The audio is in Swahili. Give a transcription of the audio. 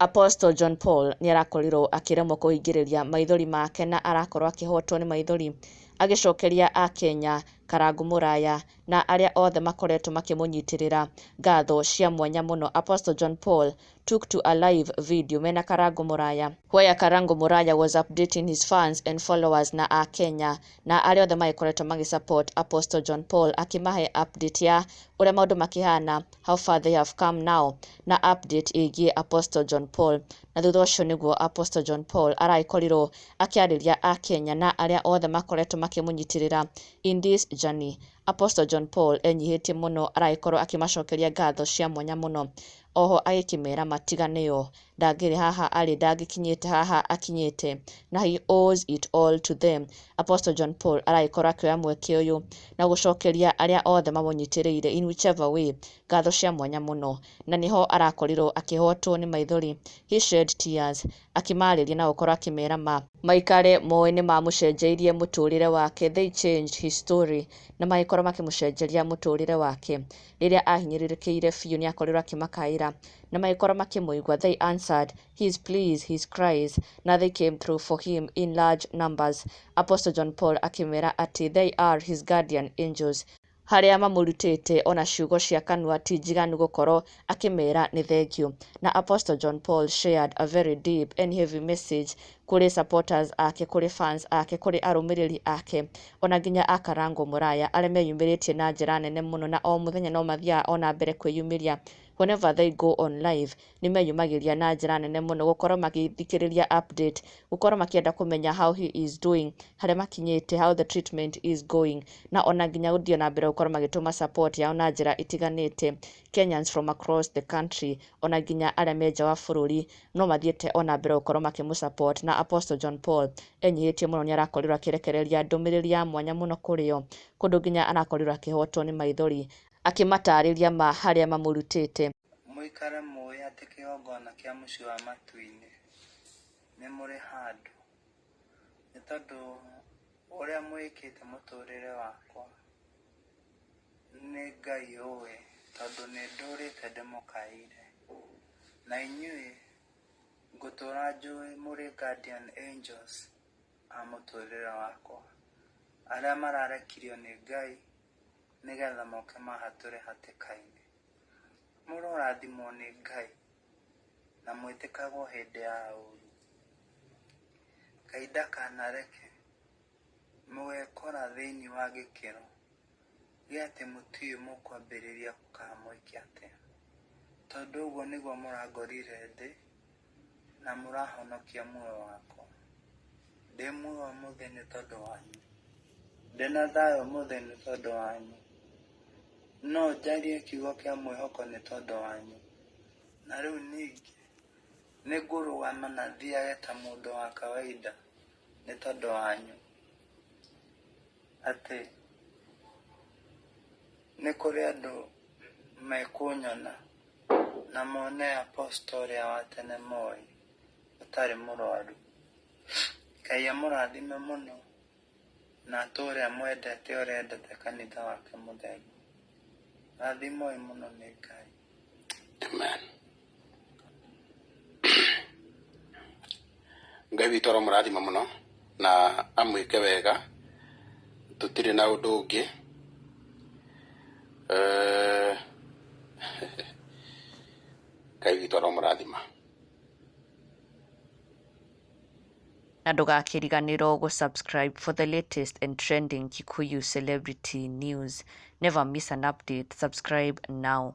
Apostle John Paul nĩ arakorirwo akĩremwo kũhingĩrĩria maithori make na arakorwo akĩhotwo nĩ maithori agĩcokeria Akenya karangu mũraya na arĩa othe makoretwo makĩmũnyitĩrĩra ngatho cia mwanya mũno. Apostle John Paul took to a live video mena karangu mũraya where karangu mũraya was updating his fans and followers na Akenya na arĩa othe magĩkoretwo magĩsupport Apostle John Paul, akĩmahe update ya ũrĩa maũndũ makĩhana, how far they have come now, na update ĩgiĩ Apostle John Paul. Na thutha ũcio nĩguo Apostle John Paul arakorirwo akĩarĩria Akenya na arĩa othe makoretwo makĩmũnyitĩrĩra in this journey. Apostle John Paul enyihĩtie mũno, aragĩkorwo akĩmacokeria ngatho cia mwanya mũno, oho agĩkĩmera matiganĩyo, ndangĩrĩ haha arĩ, ndangĩkinyĩte haha akinyĩte, na he owes it all to them. Apostle John Paul aragĩkorwo akĩoya mweke ũyũ na gũcokeria arĩa othe mamũnyitĩrĩire in whichever way ngatho cia mwanya mũno, na nĩho arakorirwo akĩhotwo nĩ maithori. He shed tears, akĩmarĩria na gũkorwo akĩmera maikare moĩ nĩ mamũcenjeirie mũtũrĩre wake, they changed his story, na magĩkorwo makĩmũcenjeria mũtũrĩre wake. Rĩrĩa ahinyĩrĩrĩkĩire biũ nĩ akorirwo akĩmakaĩra na magĩkorwo makĩmũigua. They answered his pleas, his cries, na they came through for him in large numbers. Apostle John Paul akĩmera atĩ they are his guardian angels, harĩa mamũrutĩte ona ciugo cia kanua ti njiganu gũkorwo akĩmera nĩ thengiũ. Na Apostle John Paul shared a very deep and heavy message kũrĩ supporters ake, kũrĩ fans ake, kũrĩ arũmĩrĩri ake, ona nginya akarango mũraya arĩa meyumĩrĩtie na njĩra nene mũno, na o mũthenya no mathiaga ona mbere kwĩyumĩria. Whenever they go on live nĩ meyumagĩria na njĩra nene mũno gũkorwo magĩthikĩrĩria update, gũkorwo makĩenda kũmenya how he is doing, harĩa makinyĩte, how the treatment is going, na ona nginya gũthiĩ na mbere gũkorwo magĩtũma support yao na njĩra itiganĩte. Kenyans from across the country, ona nginya arĩa me nja wa bũrũri no mathiĩte ona mbere gũkorwo makĩmũsupport. Na Apostle John Paul enyihĩtie mũno, nĩ arakorirwo akĩrekereria ndũmĩrĩri ya mwanya mũno kũrĩo, kũndũ nginya arakorirwo akĩhotwo nĩ maithori, akĩmatarĩria harĩa mamũrutĩte. Mũikare mũĩ atĩ kĩgongona kĩa mũciĩ wa matu-inĩ nĩ mũrĩ handũ, nĩ tondũ ũrĩa mwĩkĩte mũtũrĩre wakwa nĩ Ngai ũĩ, tondũ nĩ ndũrĩte ndĩmũkaĩire, na inyuĩ ngũtũra njũĩ mũrĩ guardian angels a mũtũrĩre wakwa, arĩa mararekirio nĩ Ngai nĩgetha moke mahatũre hatĩka-inĩ. Mũrorathimwo nĩ Ngai na mwĩtĩkagwo hĩndĩ ya ũru. Ngai ndakanareke mũgekora thĩinĩ wa gĩkĩro gĩa atĩ mũtiũĩ mũkwambĩrĩria gũkamũikia atĩa, tondũ ũguo nĩguo mũrangorire thĩ na mũrahonokia muoyo wakwa. Ndĩ muoyo mũthĩ nĩ tondũ wanyu, ndĩna thayũ mũthĩ nĩ tondũ wanyu, no njarie kiugo kĩa mwĩhoko nĩ tondũ wanyu. Na rĩu ningĩ nĩ ngũrũgama na thiage ta mũndũ wa kawaida nĩ tondũ wanyu, atĩ nĩ kũrĩ andũ mekũnyona na mone Apostle ũrĩa wa tene moĩ ũtarĩ mũrwaru. Ngai amũrathime mũno na atũre amwendete ũrĩa endete kanitha wake mũtheru. Rathimoi mũno nĩ Ngai. Amen. Ngai witũ aramũrathima mũno na amwĩke wega, tũtirĩ na ũndũ ũngĩ. Ngai witũ aramũrathima. Na ndũgakĩriganĩrwo gũsubscribe for the latest and trending Kikuyu celebrity news. Never miss an update. Subscribe now.